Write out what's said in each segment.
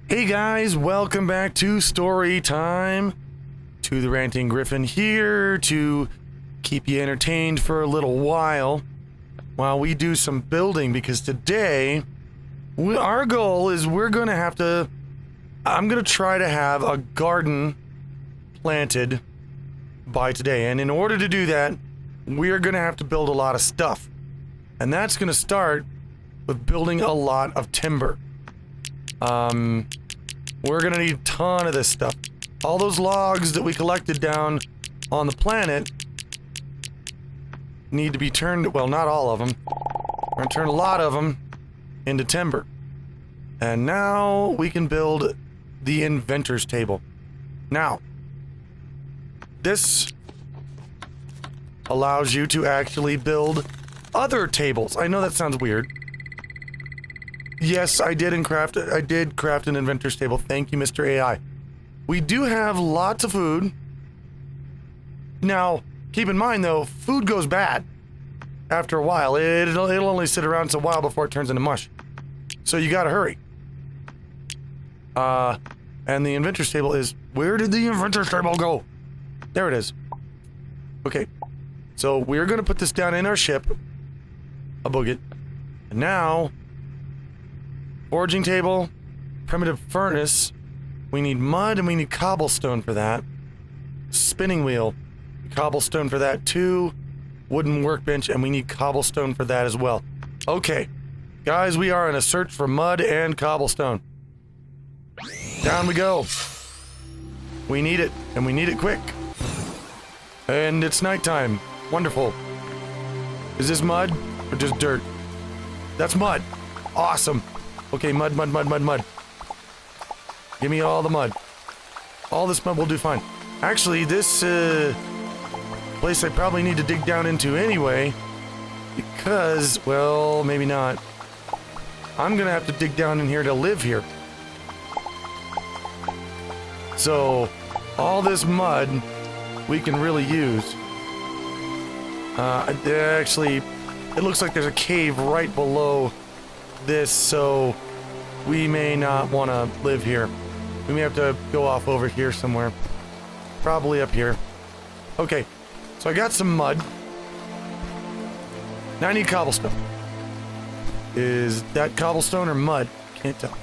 Hey guys, welcome back to Story Time. To the Ranting Gryphon here to keep you entertained for a little while we do some building, because today our goal is I'm gonna try to have a garden planted by today, and in order to do that we're gonna have to build a lot of stuff, and that's gonna start with building a lot of timber. We're gonna need a ton of this stuff. All those logs that we collected down on the planet need to be turned, well, not all of them. We're gonna turn a lot of them into timber. And now we can build the Inventors Table. Now, this allows you to actually build other tables. I know that sounds weird. Yes, I did craft an Inventors Table. Thank you, Mr. AI. We do have lots of food. Now, keep in mind though, food goes bad after a while. It'll only sit around a while before it turns into mush. So you gotta hurry. And the Inventors Table is... Where did the Inventors Table go? There it is. Okay. So we're gonna put this down in our ship. A boogit. And now... Forging table, primitive furnace, we need mud and we need cobblestone for that. Spinning wheel, cobblestone for that too. Wooden workbench, and we need cobblestone for that as well. Okay, guys, we are in a search for mud and cobblestone. Down we go. We need it, and we need it quick. And it's nighttime. Wonderful. Is this mud or just dirt? That's mud. Awesome. Okay, mud. Give me all the mud. All this mud will do fine. Actually, this place I probably need to dig down into anyway, because, well, maybe not. I'm gonna have to dig down in here to live here. So, all this mud we can really use. Actually, it looks like there's a cave right below this, so we may not want to live here. We may have to go off over here somewhere. Probably up here. Okay, so I got some mud. Now I need cobblestone. Is that cobblestone or mud? Can't tell.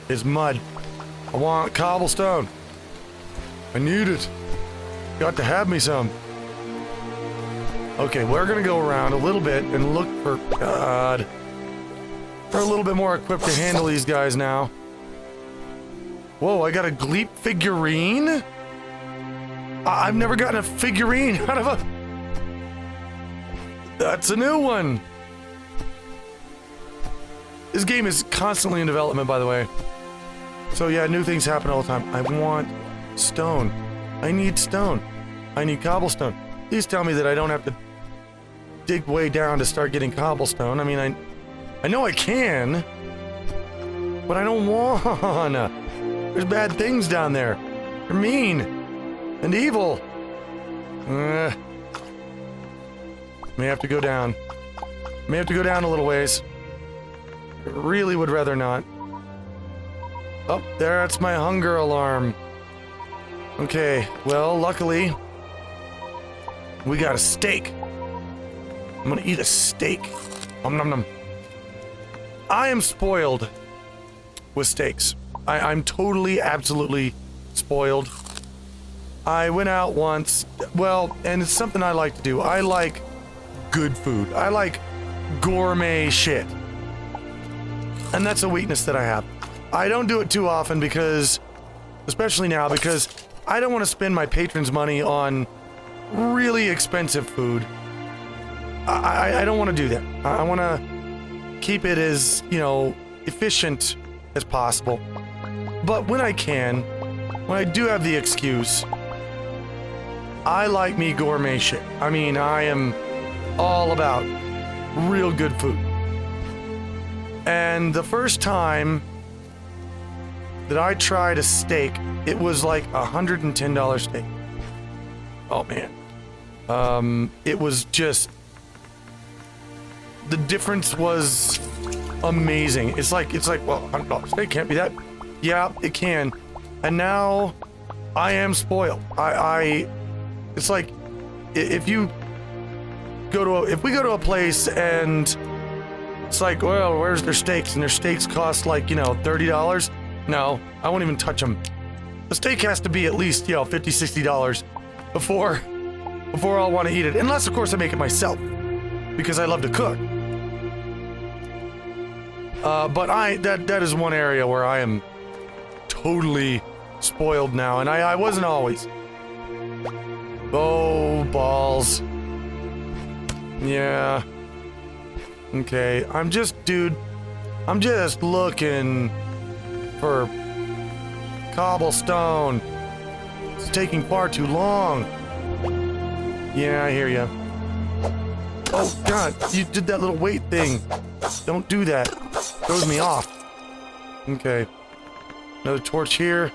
It's mud. I want cobblestone. I need it. Got to have me some. Okay, we're gonna go around a little bit and look for... God... We're a little bit more equipped to handle these guys now. Whoa, I got a Gleep figurine? I've never gotten a figurine out of a... That's a new one! This game is constantly in development, by the way. So yeah, new things happen all the time. I want stone. I need stone. I need cobblestone. Please tell me that I don't have to dig way down to start getting cobblestone. I mean, I know I can, but I don't wanna. There's bad things down there. They're mean and evil. May have to go down. May have to go down a little ways. I really would rather not. Oh, that's my hunger alarm. Okay, well, luckily, we got a steak. I'm gonna eat a steak. Nom nom nom. I am spoiled with steaks. I'm totally, absolutely spoiled. I went out once, well, and it's something I like to do. I like good food. I like gourmet shit. And that's a weakness that I have. I don't do it too often because, especially now, because I don't want to spend my patrons' money on really expensive food. I don't want to do that. I want to keep it as, you know, efficient as possible. But when I can, when I do have the excuse, I like me gourmet shit. I mean, I am all about real good food. And the first time that I tried a steak, it was like $110 steak. Oh man. It was just... The difference was amazing. It's like, well, steak can't be that. Yeah, it can. And now I am spoiled. It's like if we go to a place and it's like, well, where's their steaks? And their steaks cost like, you know, $30. No, I won't even touch them. The steak has to be at least, you know, $50, $60 before I'll want to eat it. Unless, of course, I make it myself because I love to cook. But that is one area where I am totally spoiled now, and I wasn't always. Oh, balls. Yeah. Okay, I'm just looking for cobblestone. It's taking far too long. Yeah, I hear ya. Oh, God, you did that little weight thing. Don't do that. Throws me off. Okay. Another torch here.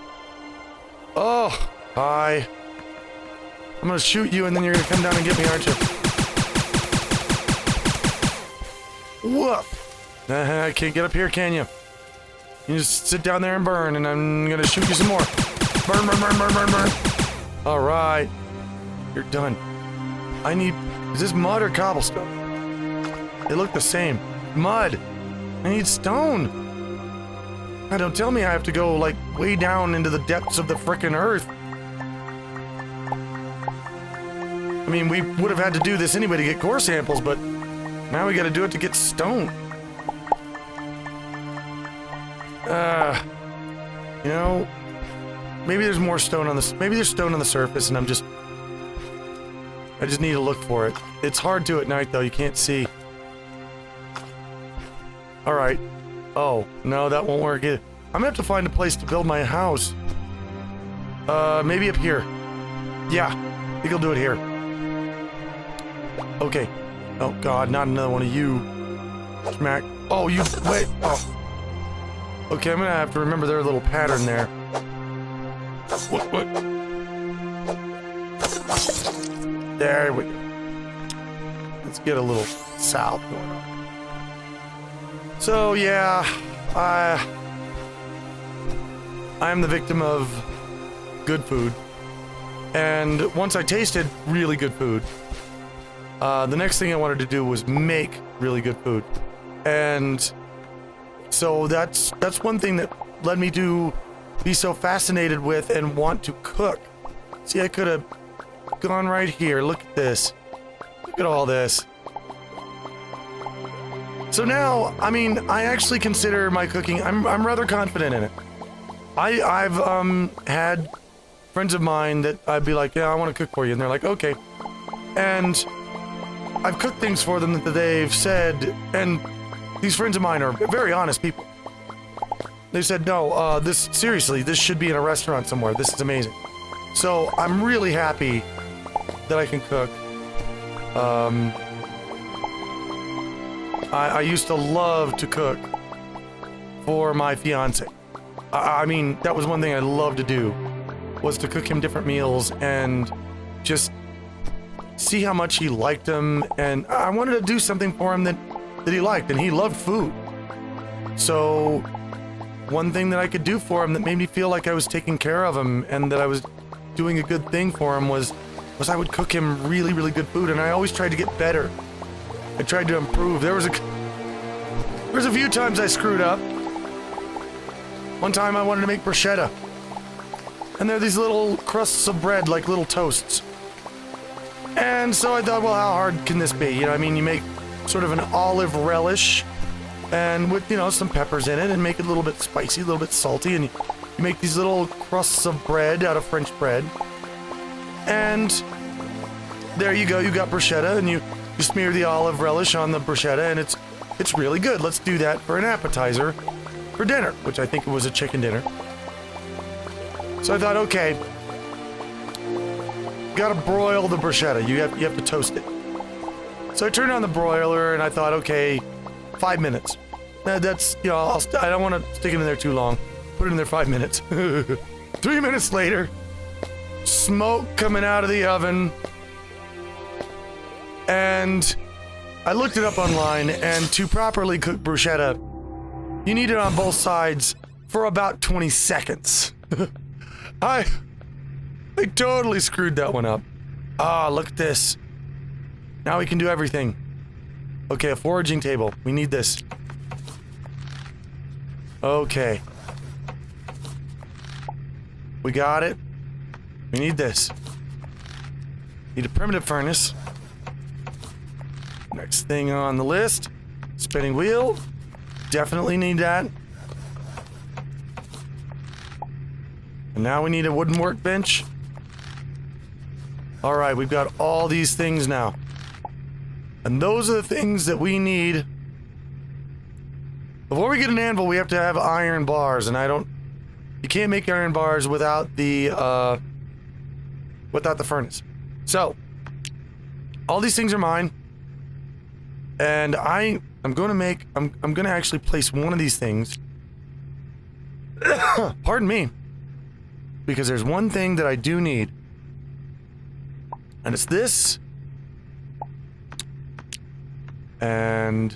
Oh, hi. I'm gonna shoot you and then you're gonna come down and get me, aren't you? Whoop! I can't get up here, can you? You just sit down there and burn, and I'm gonna shoot you some more. Burn, burn, burn, burn, burn, burn. Alright. You're done. Is this mud or cobblestone? They look the same. Mud! I need stone! God, don't tell me I have to go, like, way down into the depths of the frickin' earth. I mean, we would have had to do this anyway to get core samples, but now we gotta do it to get stone. You know, maybe there's more stone on the... Maybe there's stone on the surface and I just need to look for it. It's hard to at night, though. You can't see. Alright. Oh, no, that won't work either. I'm gonna have to find a place to build my house. Maybe up here. Yeah, I think I'll do it here. Okay. Oh, God, not another one of you. Smack. Oh, you... Wait. Oh. Okay, I'm gonna have to remember their little pattern there. What? There we go. Let's get a little south going on. So, yeah, I'm the victim of good food. And once I tasted really good food, the next thing I wanted to do was make really good food. And so that's one thing that led me to be so fascinated with and want to cook. See, I could have gone right here. Look at this. Look at all this. So now, I mean, I actually consider my cooking, I'm rather confident in it. I've had friends of mine that I'd be like, yeah, I want to cook for you. And they're like, okay. And I've cooked things for them that they've said, and these friends of mine are very honest people. They said, no, seriously, this should be in a restaurant somewhere. This is amazing. So I'm really happy that I can cook. I used to love to cook for my fiance. I mean, that was one thing I loved to do, was to cook him different meals and just see how much he liked them. And I wanted to do something for him that he liked, and he loved food. So one thing that I could do for him that made me feel like I was taking care of him and that I was doing a good thing for him was I would cook him really, really good food, and I always tried to get better. I tried to improve. There was a few times I screwed up. One time I wanted to make bruschetta. And they're these little crusts of bread, like little toasts. And so I thought, well, how hard can this be? You know, I mean, you make sort of an olive relish and with, you know, some peppers in it and make it a little bit spicy, a little bit salty, and you make these little crusts of bread out of French bread. And there you go, you got bruschetta, and you smear the olive relish on the bruschetta, and it's really good. Let's do that for an appetizer for dinner, which I think it was a chicken dinner. So I thought, okay, gotta broil the bruschetta. You have to toast it. So I turned on the broiler, and I thought, okay, 5 minutes. That's, you know, I don't want to stick it in there too long. Put it in there 5 minutes. 3 minutes later, smoke coming out of the oven. And I looked it up online, and to properly cook bruschetta, You need it on both sides for about 20 seconds. I totally screwed that one up. Ah, look at this. Now we can do everything. Okay, a foraging table. We need this. Okay. We got it. We need this. Need a primitive furnace. Next thing on the list. Spinning wheel. Definitely need that. And now we need a wooden workbench. Alright, we've got all these things now. And those are the things that we need. Before we get an anvil, we have to have iron bars, and you can't make iron bars without the furnace. So, all these things are mine. And I'm gonna actually place one of these things. Pardon me. Because there's one thing that I do need. And it's this. And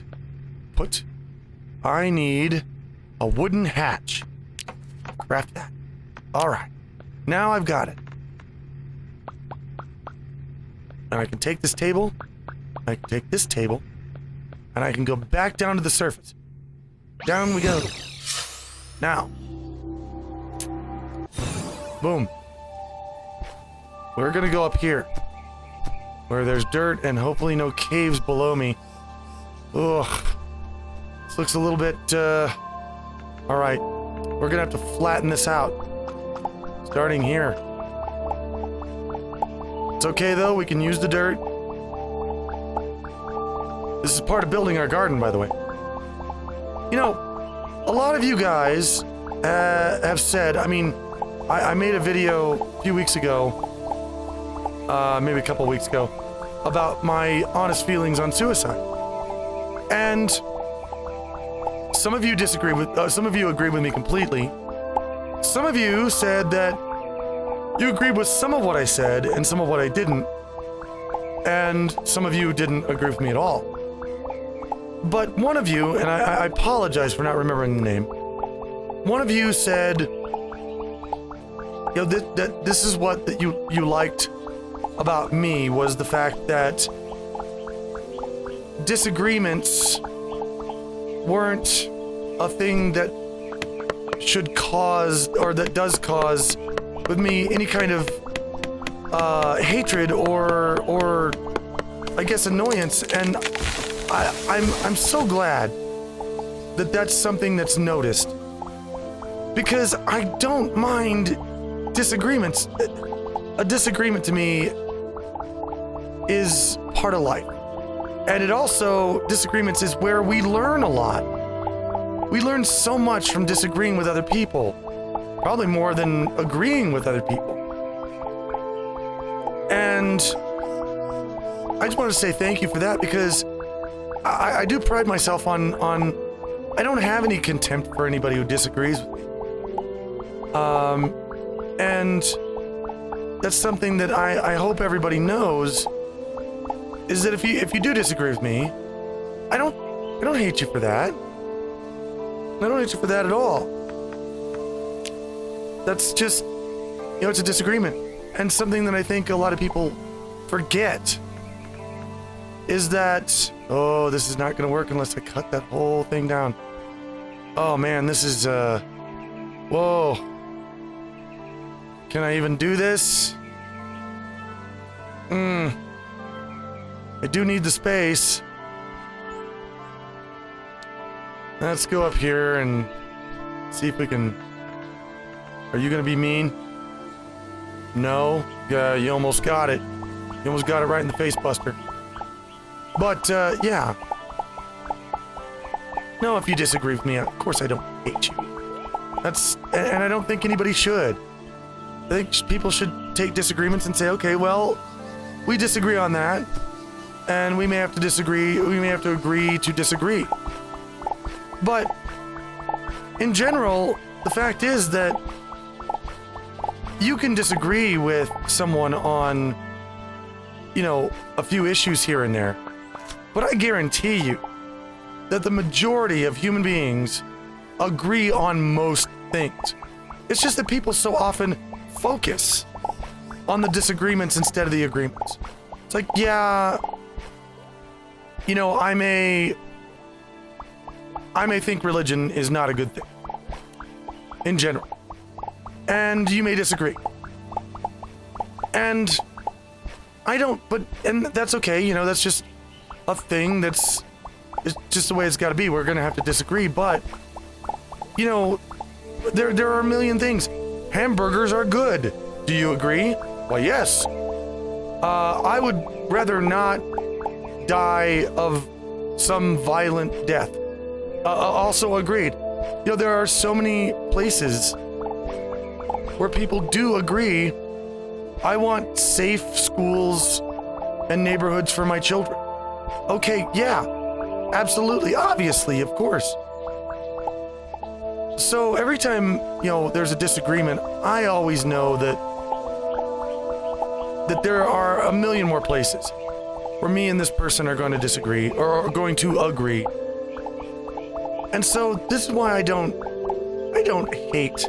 I need a wooden hatch. Craft that. Alright. Now I've got it. And I can take this table. I can take this table. And I can go back down to the surface. Down we go. Now. Boom. We're gonna go up here. Where there's dirt and hopefully no caves below me. Ugh. This looks a little bit, Alright. We're gonna have to flatten this out. Starting here. It's okay though, we can use the dirt. This is part of building our garden, by the way. You know, a lot of you guys have said, I mean, I made a video a few weeks ago, maybe a couple weeks ago, about my honest feelings on suicide. And some of you disagree with, some of you agree with me completely. Some of you said that you agreed with some of what I said and some of what I didn't. And some of you didn't agree with me at all. But one of you, and I apologize for not remembering the name, one of you said, you know, that this is what that you liked about me, was the fact that disagreements weren't a thing that should cause, or that does cause, with me, any kind of hatred or I guess annoyance. And I'm so glad that that's something that's noticed, because I don't mind disagreements. A disagreement to me is part of life. And it also, disagreements is where we learn a lot. We learn so much from disagreeing with other people. Probably more than agreeing with other people. And I just want to say thank you for that, because I do pride myself on I don't have any contempt for anybody who disagrees with me. And that's something that I hope everybody knows, is that if you do disagree with me, I don't hate you for that. I don't hate you for that at all. That's just, you know, it's a disagreement. And something that I think a lot of people forget is that, oh, this is not gonna work unless I cut that whole thing down. Oh man, this is, whoa. Can I even do this? I do need the space. Let's go up here and see if we can... Are you gonna be mean? No? Yeah, you almost got it. You almost got it right in the face, Buster. But, yeah. No, if you disagree with me, of course I don't hate you. And I don't think anybody should. I think people should take disagreements and say, okay, well, we disagree on that, and we may have to disagree, we may have to agree to disagree. But, in general, the fact is that you can disagree with someone on, you know, a few issues here and there, but I guarantee you that the majority of human beings agree on most things. It's just that people so often focus on the disagreements instead of the agreements. It's like, yeah, you know, I may think religion is not a good thing in general, and you may disagree, and I don't, and that's okay, you know, that's just a thing, it's just the way it's got to be. We're gonna have to disagree, but you know, there are a million things. Hamburgers are good. Do you agree? Well, yes. I would rather not die of some violent death. Also agreed. You know, there are so many places where people do agree. I want safe schools and neighborhoods for my children. Okay, yeah, absolutely, obviously, of course. So every time, you know, there's a disagreement, I always know that there are a million more places where me and this person are going to disagree or are going to agree. And so this is why I don't hate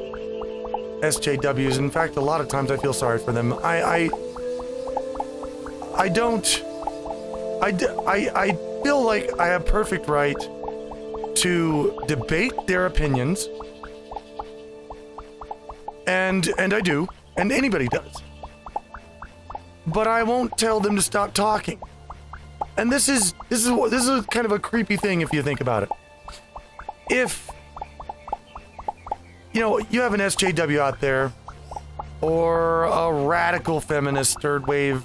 SJWs. In fact, a lot of times I feel sorry for them. I feel like I have perfect right to debate their opinions. And I do, and anybody does. But I won't tell them to stop talking. And this is kind of a creepy thing if you think about it. If you know, you have an SJW out there, or a radical feminist, third wave,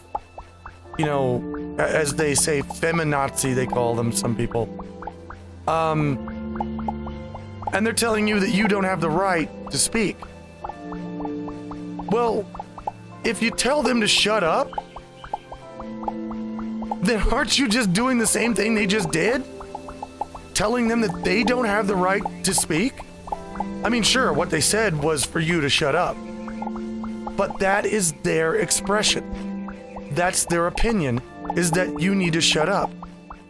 you know, as they say, feminazi, they call them, some people. And they're telling you that you don't have the right to speak. Well, if you tell them to shut up, then aren't you just doing the same thing they just did? Telling them that they don't have the right to speak? I mean, sure, what they said was for you to shut up. But that is their expression. That's their opinion, is that you need to shut up.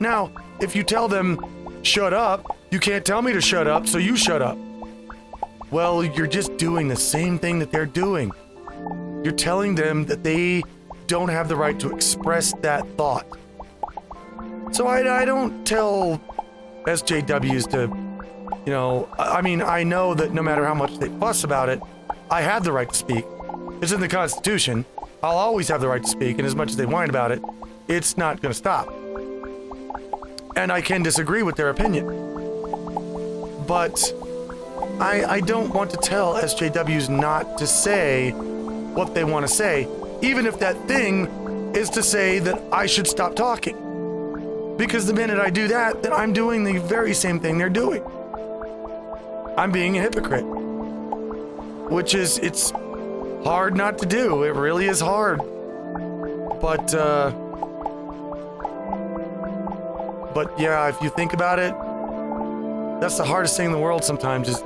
Now, if you tell them, shut up, you can't tell me to shut up, so you shut up. Well, you're just doing the same thing that they're doing. You're telling them that they don't have the right to express that thought. So I don't tell SJWs to, you know, I mean, I know that no matter how much they fuss about it, I have the right to speak. It's in the Constitution. I'll always have the right to speak, and as much as they whine about it, it's not going to stop. And I can disagree with their opinion. But I don't want to tell SJWs not to say what they want to say, even if that thing is to say that I should stop talking. Because the minute I do that, then I'm doing the very same thing they're doing. I'm being a hypocrite. Which is, it's hard not to do. It really is hard. But yeah, if you think about it, that's the hardest thing in the world sometimes, is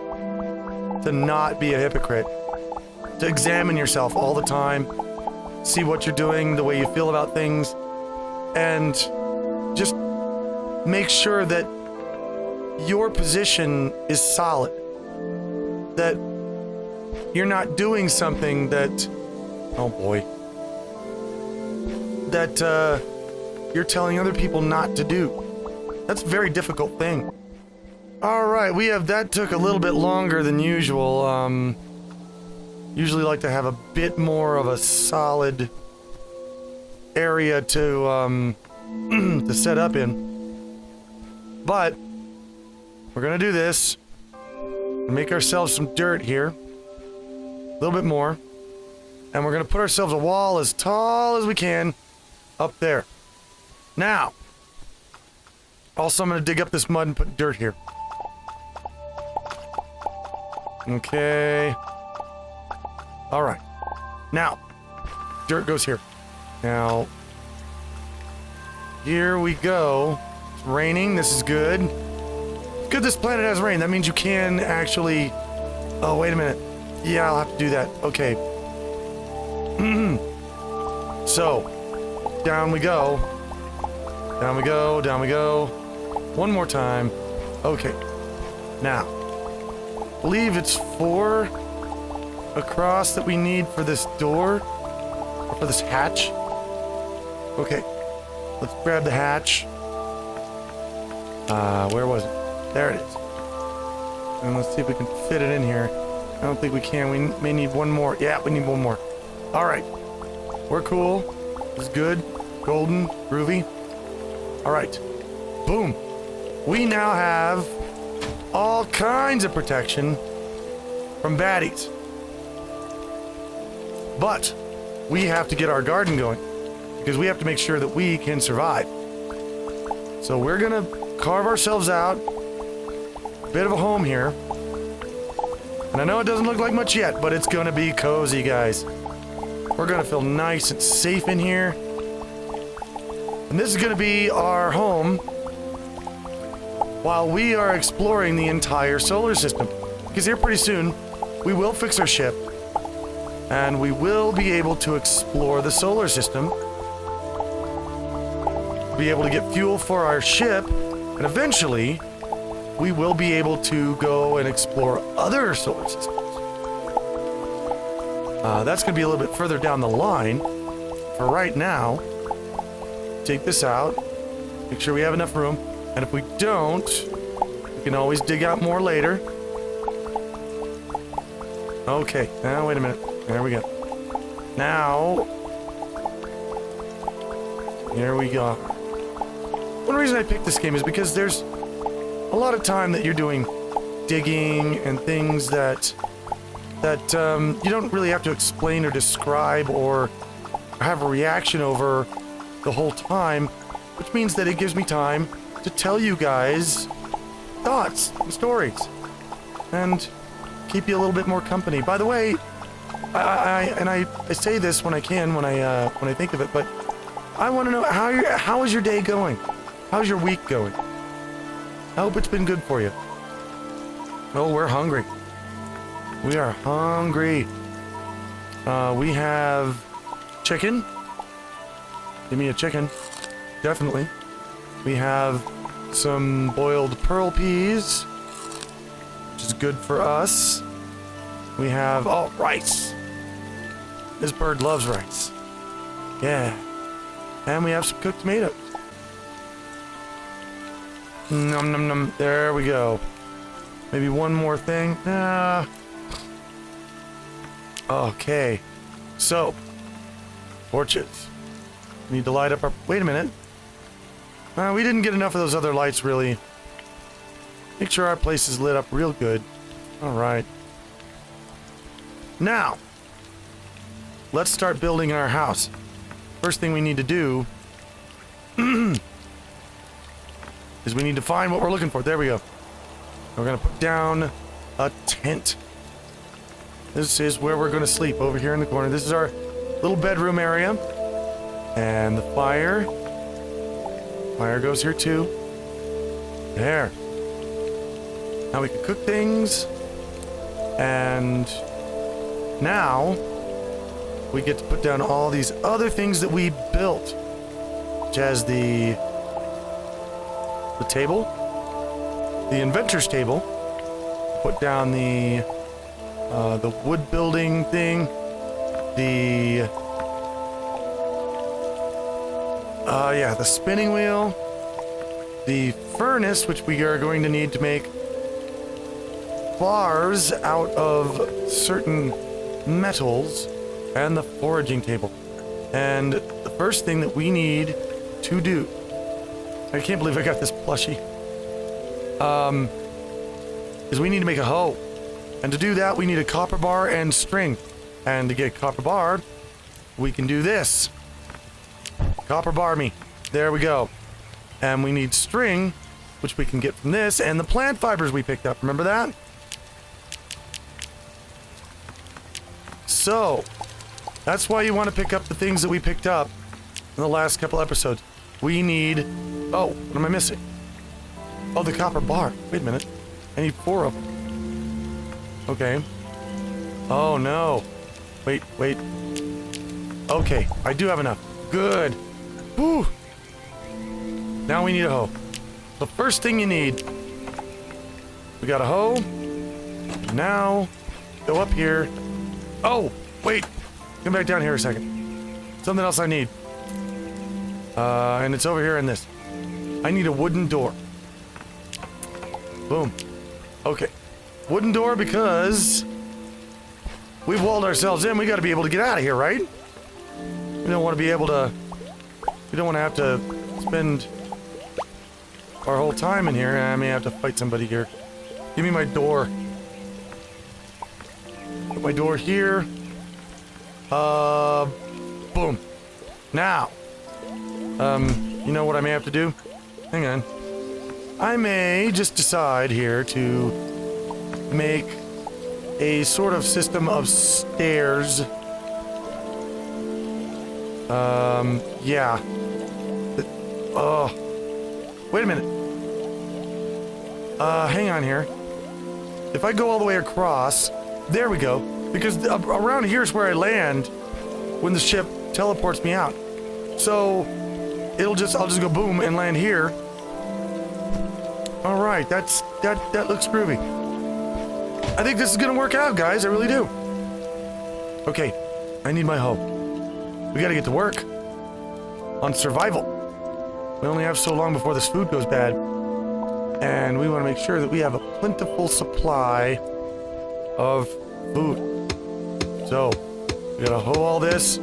to not be a hypocrite. To examine yourself all the time, see what you're doing, the way you feel about things, and just make sure that your position is solid. That you're not doing something that, oh boy, that you're telling other people not to do. That's a very difficult thing. Alright, that took a little bit longer than usual. Usually like to have a bit more of a solid area to to set up in. But we're gonna do this. Make ourselves some dirt here. A little bit more. And we're gonna put ourselves a wall as tall as we can up there. Now, also I'm gonna dig up this mud and put dirt here. Okay. Alright. Now, dirt goes here. Now, here we go. It's raining. This is good. Good this planet has rain. That means you can actually... Oh, wait a minute. Yeah, I'll have to do that. Okay. So, down we go. Down we go, down we go. One more time. Okay. Now, believe it's 4 across that we need for this door. Or for this hatch. Okay. Let's grab the hatch. Where was it? There it is. And let's see if we can fit it in here. I don't think we can. We may need one more. Yeah, we need one more. Alright. We're cool. This is good. Golden. Groovy. Alright. Boom. We now have all kinds of protection from baddies. But we have to get our garden going because we have to make sure that we can survive. So we're gonna carve ourselves out a bit of a home here. And I know it doesn't look like much yet, but it's gonna be cozy, guys. We're gonna feel nice and safe in here. And this is gonna be our home while we are exploring the entire solar system. Because here pretty soon, we will fix our ship. And we will be able to explore the solar system. Be able to get fuel for our ship. And eventually, we will be able to go and explore other solar systems. That's going to be a little bit further down the line. For right now, take this out. Make sure we have enough room. And if we don't, we can always dig out more later. Okay, now wait a minute. There we go. Now, here we go. One reason I picked this game is because there's a lot of time that you're doing digging and things that you don't really have to explain or describe or have a reaction over the whole time, which means that it gives me time to tell you guys thoughts and stories and keep you a little bit more company. By the way, I say this when I can, when I think of it, but I want to know how is your day going? How's your week going? I hope it's been good for you. Oh, we're hungry. We are hungry. We have chicken. Give me a chicken. Definitely. We have some boiled pearl peas, which is good for us. We have, rice. This bird loves rice. Yeah. And we have some cooked tomatoes. Nom nom nom. There we go. Maybe one more thing. Okay. So, torches. We need to light up our... Wait a minute. We didn't get enough of those other lights, really. Make sure our place is lit up real good. Alright. Now, let's start building our house. First thing we need to do is we need to find what we're looking for. There we go. We're going to put down a tent. This is where we're going to sleep, over here in the corner. This is our little bedroom area. And the fire. Fire goes here too. There. Now we can cook things. And now we get to put down all these other things that we built. Such as the table. The Inventors Table. Put down the wood building thing. The the spinning wheel. The furnace, which we are going to need to make bars out of certain metals, and the foraging table. And the first thing that we need to do, I can't believe I got this plushie, is we need to make a hoe. And to do that, we need a copper bar and string. And to get a copper bar, we can do this. Copper bar me. There we go. And we need string, which we can get from this, and the plant fibers we picked up. Remember that? So, that's why you want to pick up the things that we picked up in the last couple episodes. We need... Oh, what am I missing? Oh, the copper bar. Wait a minute. I need 4 of them. Okay. Oh, no. Wait. Okay, I do have enough. Good. Whew. Now we need a hoe. The first thing you need... We got a hoe. Now, go up here. Oh, wait. Come back down here a second. Something else I need. And it's over here in this. I need a wooden door. Boom. Okay. Wooden door because we've walled ourselves in. We got to be able to get out of here, right? We don't want to be able to... We don't want to have to spend our whole time in here. I may have to fight somebody here. Give me my door. Put my door here. Boom. Now. You know what I may have to do? Hang on. I may just decide here to make a sort of system of stairs. Yeah. Oh. Wait a minute. Hang on here. If I go all the way across, there we go. Because around here is where I land when the ship teleports me out. So, I'll just go boom and land here. All right, that looks groovy. I think this is gonna work out, guys. I really do. Okay, I need my hoe. We gotta get to work on survival. We only have so long before this food goes bad, and we want to make sure that we have a plentiful supply of food. So, we gotta hoe all this.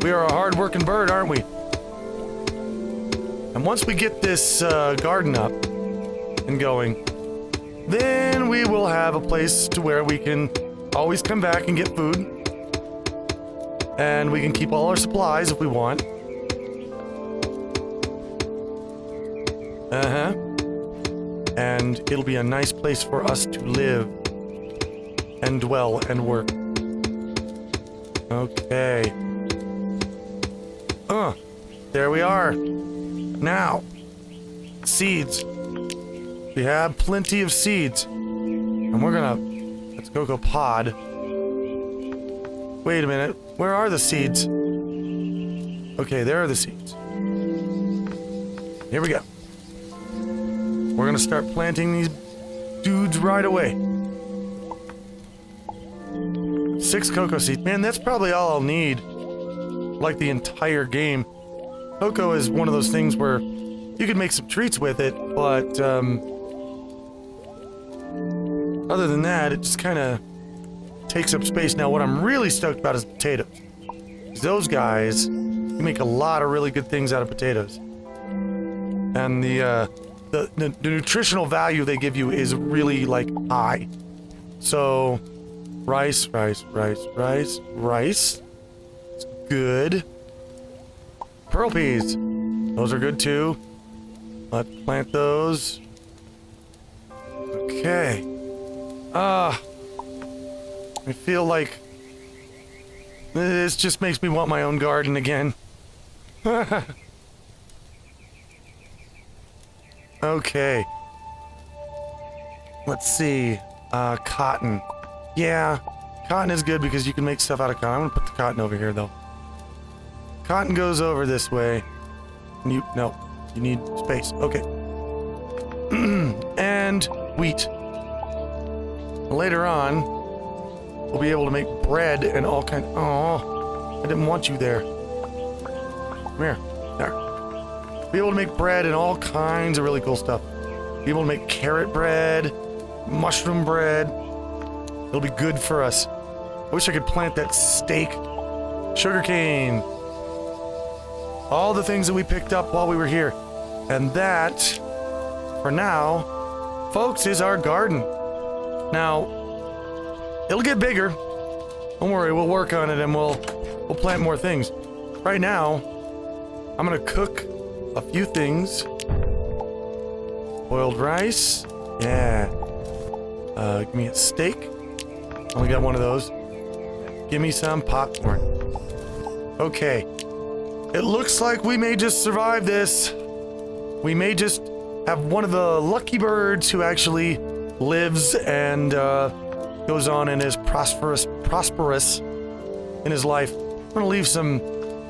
We are a hard-working bird, aren't we? And once we get this garden up and going, then we will have a place to where we can always come back and get food. And we can keep all our supplies if we want. And it'll be a nice place for us to live and dwell and work. Okay. There we are. Now, seeds. We have plenty of seeds. And we're gonna... Let's go pod. Wait a minute. Where are the seeds? Okay, there are the seeds. Here we go. We're gonna start planting these dudes right away. 6 cocoa seeds. Man, that's probably all I'll need. Like the entire game. Cocoa is one of those things where you can make some treats with it, but other than that, it just kind of takes up space. Now, what I'm really stoked about is potatoes. Those guys, you make a lot of really good things out of potatoes. And the nutritional value they give you is really, like, high. So, rice. It's good. Pearl peas. Those are good, too. Let's plant those. Okay. I feel like this just makes me want my own garden again. Okay. Let's see. Cotton. Yeah, cotton is good because you can make stuff out of cotton. I'm gonna put the cotton over here, though. Cotton goes over this way. No, you need space. Okay. And wheat. Later on, we'll be able to make bread and all kind. Oh, I didn't want you there. Come here. There. Be able to make bread and all kinds of really cool stuff. Be able to make carrot bread, mushroom bread. It'll be good for us. I wish I could plant that steak. Sugarcane. All the things that we picked up while we were here. And that, for now, folks, is our garden. Now, it'll get bigger. Don't worry, we'll work on it and we'll plant more things. Right now, I'm gonna cook a few things. Boiled rice. Yeah. Give me a steak. Only got one of those. Give me some popcorn. Okay. It looks like we may just survive this. We may just have one of the lucky birds who actually lives and goes on and is prosperous in his life. I'm gonna leave some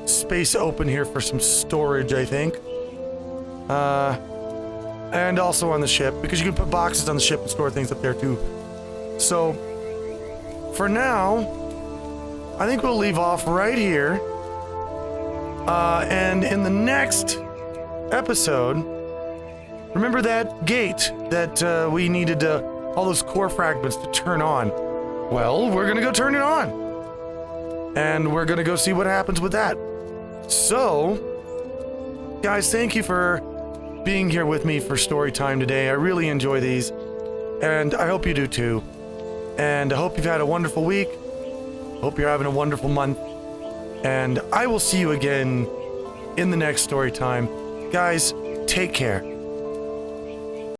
space open here for some storage, I think. And also on the ship, because you can put boxes on the ship and store things up there too. So, for now, I think we'll leave off right here. And in the next episode, remember that gate that we needed all those core fragments to turn on? Well, we're gonna go turn it on. And we're gonna go see what happens with that. So, guys, thank you for being here with me for story time today. I really enjoy these. And I hope you do too. And I hope you've had a wonderful week. Hope you're having a wonderful month. And I will see you again in the next story time. Guys, take care.